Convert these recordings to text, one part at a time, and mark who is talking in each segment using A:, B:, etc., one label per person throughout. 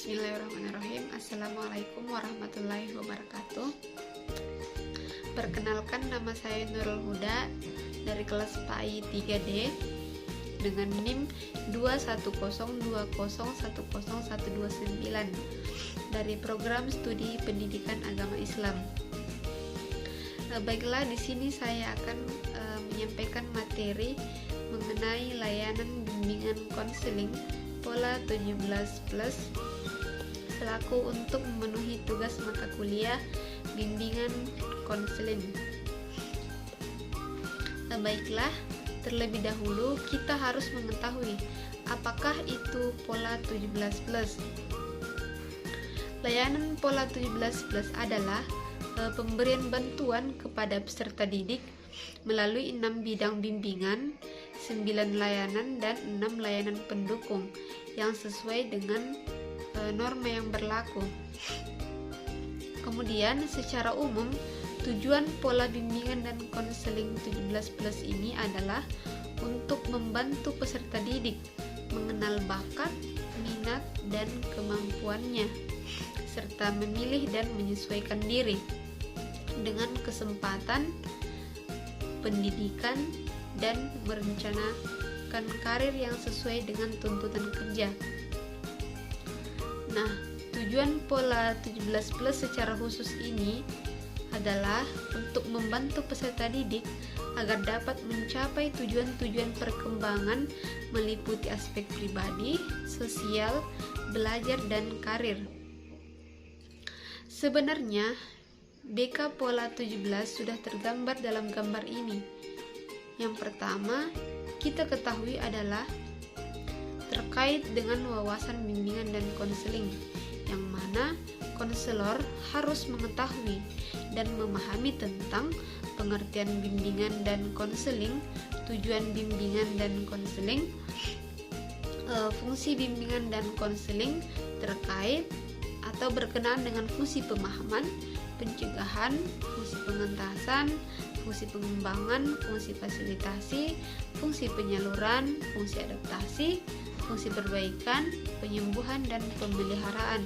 A: Bismillahirrahmanirrahim. Assalamualaikum warahmatullahi wabarakatuh. Perkenalkan, nama saya Nurul Huda dari kelas PAI 3D dengan NIM 21020101129 dari program studi pendidikan agama Islam. Baiklah, di sini saya akan menyampaikan materi mengenai layanan bimbingan konseling pola 17+ selaku untuk memenuhi tugas mata kuliah bimbingan konseling. Baiklah, terlebih dahulu kita harus mengetahui apakah itu pola 17+. Layanan pola 17+ adalah pemberian bantuan kepada peserta didik melalui 6 bidang bimbingan, 9 layanan dan 6 layanan pendukung yang sesuai dengan norma yang berlaku. Kemudian secara umum tujuan pola bimbingan dan konseling 17+ ini adalah untuk membantu peserta didik mengenal bakat, minat, dan kemampuannya serta memilih dan menyesuaikan diri dengan kesempatan pendidikan dan merencanakan karir yang sesuai dengan tuntutan kerja. Nah, tujuan pola 17+ secara khusus ini adalah untuk membantu peserta didik agar dapat mencapai tujuan-tujuan perkembangan meliputi aspek pribadi, sosial, belajar, dan karir. Sebenarnya, BK pola 17 sudah tergambar dalam gambar ini. Yang pertama, kita ketahui adalah terkait dengan wawasan bimbingan dan konseling, yang mana konselor harus mengetahui dan memahami tentang pengertian bimbingan dan konseling, tujuan bimbingan dan konseling, fungsi bimbingan dan konseling terkait atau berkenaan dengan fungsi pemahaman, pencegahan, fungsi pengentasan, fungsi pengembangan, fungsi fasilitasi, fungsi penyaluran, fungsi adaptasi, fungsi perbaikan, penyembuhan, dan pemeliharaan.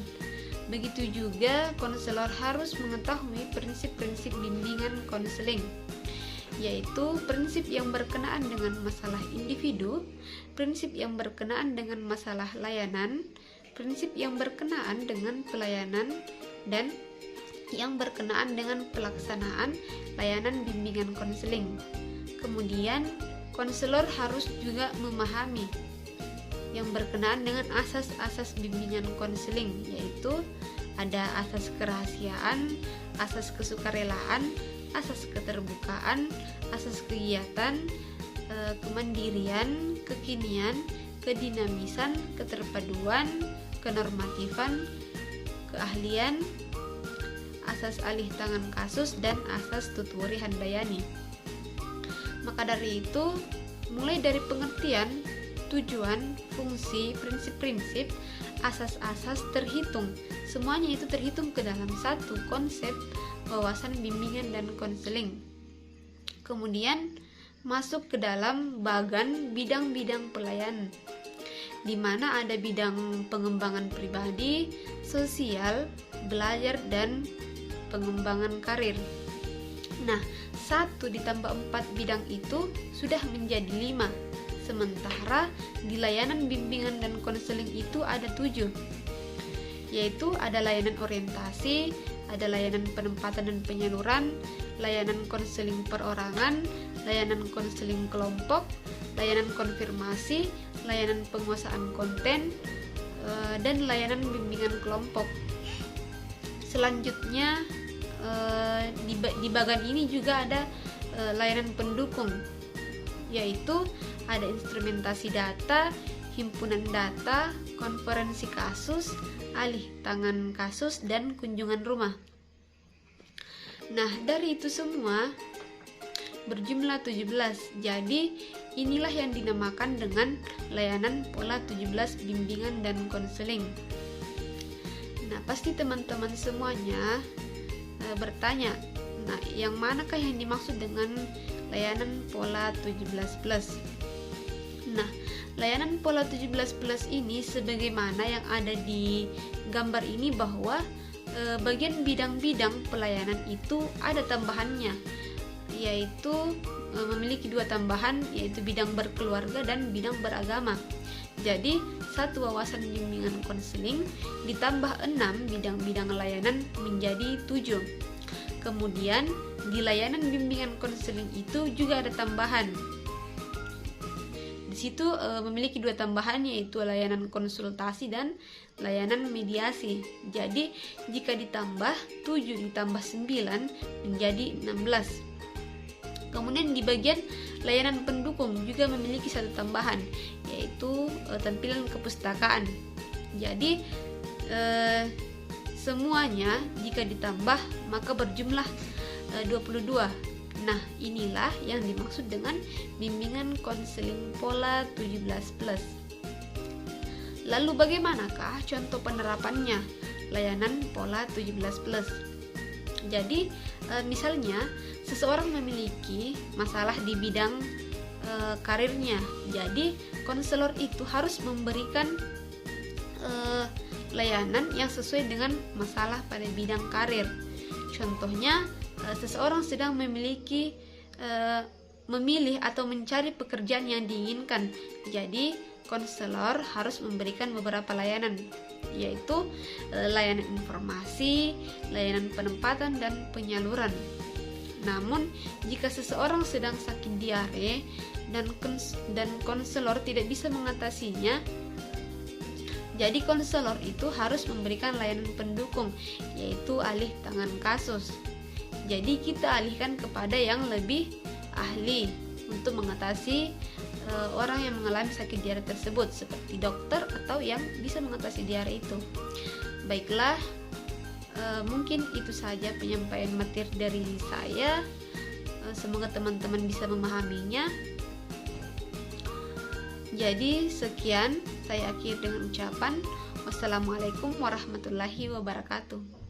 A: Begitu juga konselor harus mengetahui prinsip-prinsip bimbingan konseling, yaitu prinsip yang berkenaan dengan masalah individu, prinsip yang berkenaan dengan masalah layanan, prinsip yang berkenaan dengan pelayanan, dan yang berkenaan dengan pelaksanaan layanan bimbingan konseling. Kemudian, konselor harus juga memahami yang berkenaan dengan asas-asas bimbingan konseling, yaitu ada asas kerahasiaan, asas kesukarelaan, asas keterbukaan, asas kegiatan, kemandirian, kekinian, kedinamisan, keterpaduan, kenormatifan, keahlian, asas alih tangan kasus, dan asas tutwuri handayani. Maka dari itu, mulai dari pengertian, tujuan, fungsi, prinsip-prinsip, asas-asas terhitung. Semuanya itu terhitung ke dalam satu konsep wawasan bimbingan dan konseling. Kemudian masuk ke dalam bagan bidang-bidang pelayanan, di mana ada bidang pengembangan pribadi, sosial, belajar, dan pengembangan karir. Nah, 1 ditambah 4 bidang itu sudah menjadi 5, sementara di layanan bimbingan dan konseling itu ada 7, yaitu ada layanan orientasi, ada layanan penempatan dan penyaluran, layanan konseling perorangan, layanan konseling kelompok, layanan konfirmasi, layanan penguasaan konten, dan layanan bimbingan kelompok. Selanjutnya di bagian ini juga ada layanan pendukung, yaitu ada instrumentasi data, himpunan data, konferensi kasus, alih tangan kasus, dan kunjungan rumah. Nah, dari itu semua berjumlah 17. Jadi inilah yang dinamakan dengan layanan pola 17 bimbingan dan konseling. Nah, pasti teman-teman semuanya bertanya, nah, yang manakah yang dimaksud dengan layanan pola 17+? Nah, layanan pola 17+ ini sebagaimana yang ada di gambar ini, bahwa bagian bidang-bidang pelayanan itu ada tambahannya, yaitu memiliki 2 tambahan, yaitu bidang berkeluarga dan bidang beragama. Jadi satu wawasan bimbingan konseling ditambah 6 bidang-bidang layanan menjadi 7. Kemudian di layanan bimbingan konseling itu juga ada tambahan. Di situ memiliki 2 tambahan, yaitu layanan konsultasi dan layanan mediasi. Jadi jika ditambah 7 ditambah 9 menjadi 16. Kemudian di bagian layanan pendukung juga memiliki 1 tambahan, yaitu tampilan kepustakaan. Jadi semuanya jika ditambah maka berjumlah 22. Nah, inilah yang dimaksud dengan bimbingan konseling pola 17+. Lalu bagaimanakah contoh penerapannya layanan pola 17+? Jadi misalnya seseorang memiliki masalah di bidang karirnya. Jadi konselor itu harus memberikan layanan yang sesuai dengan masalah pada bidang karir. Contohnya seseorang sedang memilih atau mencari pekerjaan yang diinginkan. Jadi konselor harus memberikan beberapa layanan, yaitu layanan informasi, layanan penempatan, dan penyaluran. Namun jika seseorang sedang sakit diare dan konselor tidak bisa mengatasinya, jadi konselor itu harus memberikan layanan pendukung, yaitu alih tangan kasus. Jadi kita alihkan kepada yang lebih ahli untuk mengatasi orang yang mengalami sakit diare tersebut, seperti dokter atau yang bisa mengatasi diare itu. Baiklah, mungkin itu saja penyampaian materi dari saya. Semoga teman-teman bisa memahaminya. Jadi sekian, saya akhiri dengan ucapan wassalamualaikum warahmatullahi wabarakatuh.